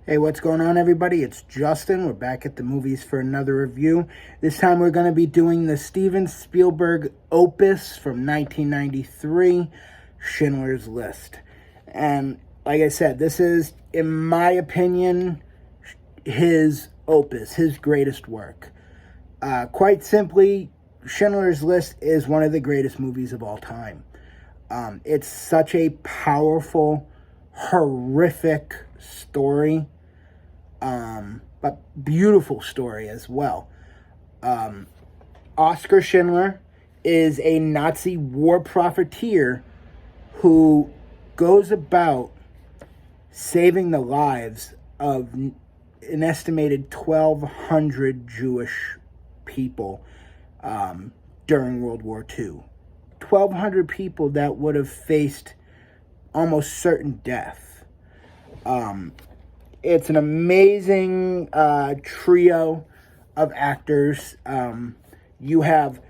Hey, what's going on, everybody? It's Justin. We're back at the movies for another review. This time we're going to be doing the Steven Spielberg opus from 1993, Schindler's List. And like I said, this is, in my opinion, his opus, his greatest work. Quite simply, Schindler's List is one of the greatest movies of all time. It's such a powerful, horrific story, but beautiful story as well. Oskar Schindler is a Nazi war profiteer who goes about saving the lives of an estimated 1,200 Jewish people during World War II. 1,200 people that would have faced almost certain death. It's an amazing trio of actors. You have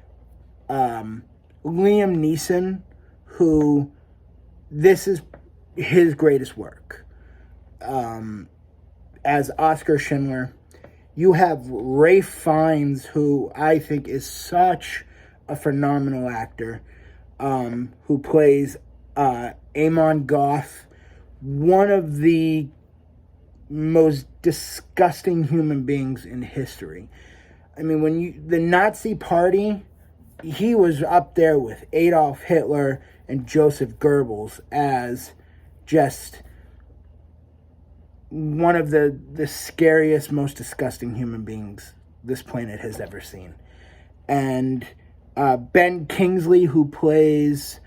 Liam Neeson, who this is his greatest work as Oskar Schindler. You have Ralph Fiennes, who I think is such a phenomenal actor, who plays Amon Goth, one of the most disgusting human beings in history. I mean, the Nazi Party, he was up there with Adolf Hitler and Joseph Goebbels as just one of the scariest, most disgusting human beings this planet has ever seen. And Ben Kingsley, who plays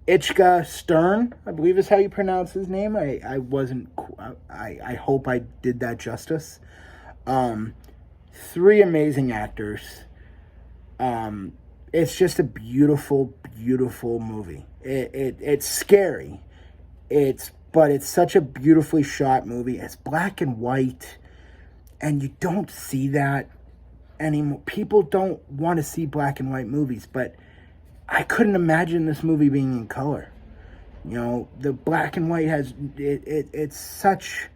Ichka Stern, I believe is how you pronounce his name. I hope I did that justice. Three amazing actors. It's just a beautiful, beautiful movie. It's scary. But it's such a beautifully shot movie. It's black and white, and you don't see that anymore. People don't want to see black and white movies, but I couldn't imagine this movie being in color. You know, the black and white it's such,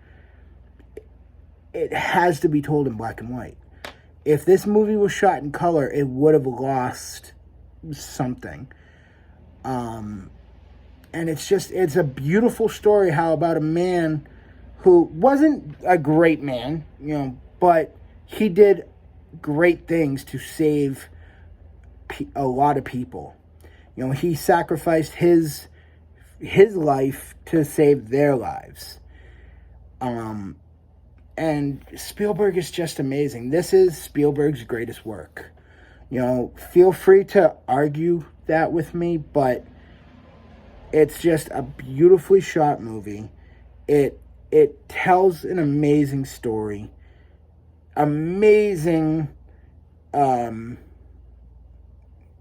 it has to be told in black and white. If this movie was shot in color, it would have lost something. And it's a beautiful story how about a man who wasn't a great man, but he did great things to save a lot of people. He sacrificed his life to save their lives. And Spielberg is just amazing. This is Spielberg's greatest work. Feel free to argue that with me, but it's just a beautifully shot movie. It tells an amazing story. Amazing.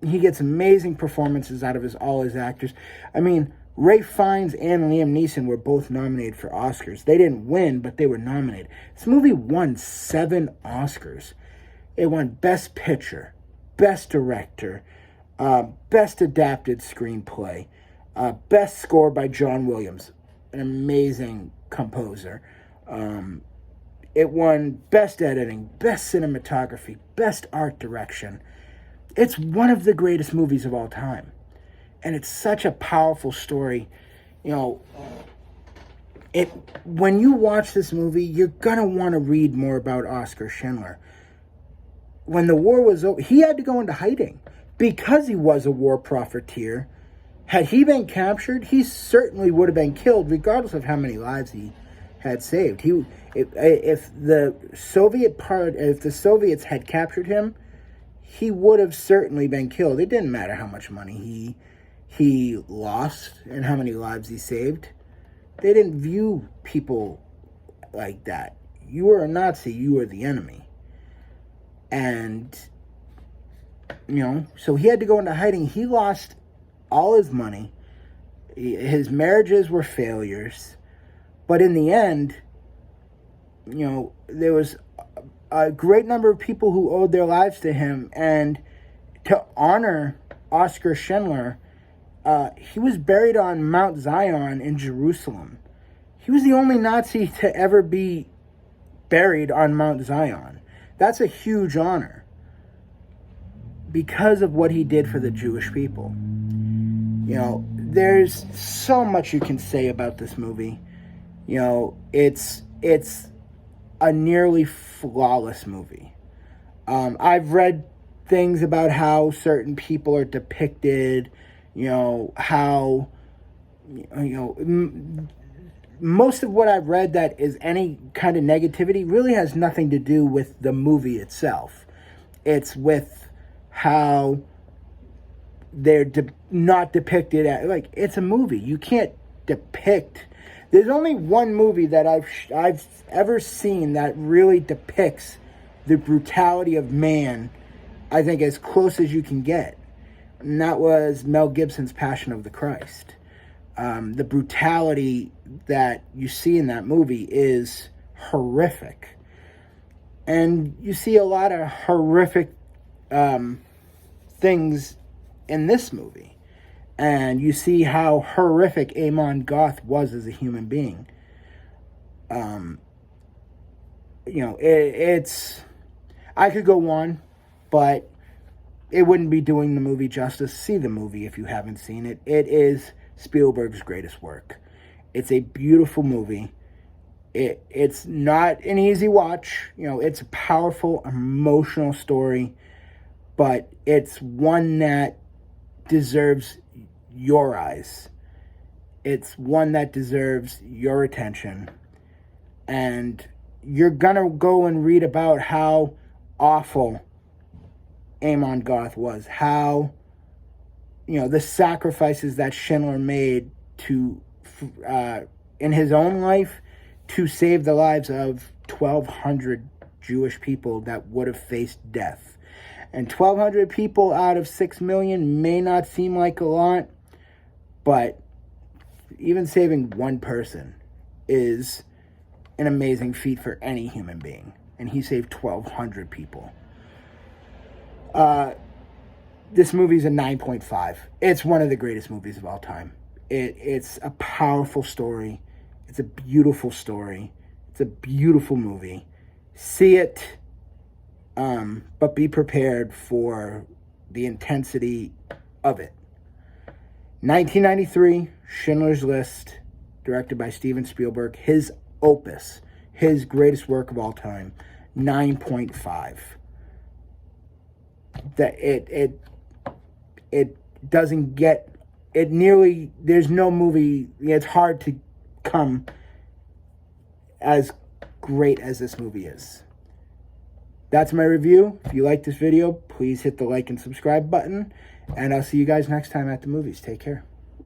He gets amazing performances out of all his actors. I mean, Ralph Fiennes and Liam Neeson were both nominated for Oscars. They didn't win, but they were nominated. This movie won 7 Oscars. It won Best Picture, Best Director, Best Adapted Screenplay, Best Score by John Williams, an amazing composer. It won Best Editing, Best Cinematography, Best Art Direction. It's one of the greatest movies of all time. And it's such a powerful story. When you watch this movie, you're going to want to read more about Oskar Schindler. When the war was over, he had to go into hiding because he was a war profiteer. Had he been captured, he certainly would have been killed, regardless of how many lives he had saved. If the Soviets had captured him, he would have certainly been killed. It didn't matter how much money he lost and how many lives he saved. They didn't view people like that. You were a Nazi, you were the enemy. And, so he had to go into hiding. He lost all his money. His marriages were failures. But in the end, there was a great number of people who owed their lives to him. And to honor Oskar Schindler, he was buried on Mount Zion in Jerusalem. He was the only Nazi to ever be buried on Mount Zion. That's a huge honor because of what he did for the Jewish people. You know, there's so much you can say about this movie. You know, it's a nearly flawless movie. I've read things about how certain people are depicted, you know, how, most of what I've read that is any kind of negativity really has nothing to do with the movie itself. It's with how they're not depicted at, like, it's a movie. You can't depict. There's only one movie that I've ever seen that really depicts the brutality of man, I think, as close as you can get. And that was Mel Gibson's Passion of the Christ. The brutality that you see in that movie is horrific. And you see a lot of horrific things in this movie. And you see how horrific Amon Goth was as a human being. It's... I could go on, but it wouldn't be doing the movie justice. See the movie if you haven't seen it. It is Spielberg's greatest work. It's a beautiful movie. It's not an easy watch. You know, it's a powerful, emotional story, but it's one that deserves your eyes. It's one that deserves your attention. And you're gonna go and read about how awful Amon Goth was, how, the sacrifices that Schindler made to, in his own life, to save the lives of 1,200 Jewish people that would have faced death. And 1,200 people out of 6 million may not seem like a lot, but even saving one person is an amazing feat for any human being. And he saved 1,200 people. This movie's a 9.5. It's one of the greatest movies of all time. It's a powerful story. It's a beautiful story. It's a beautiful movie. See it, but be prepared for the intensity of it. 1993, Schindler's List, directed by Steven Spielberg. His opus, his greatest work of all time. 9.5. That it doesn't get, it nearly, there's no movie, it's hard to come as great as this movie is. That's my review. If you like this video, please hit the like and subscribe button, and I'll see you guys next time at the movies. Take care.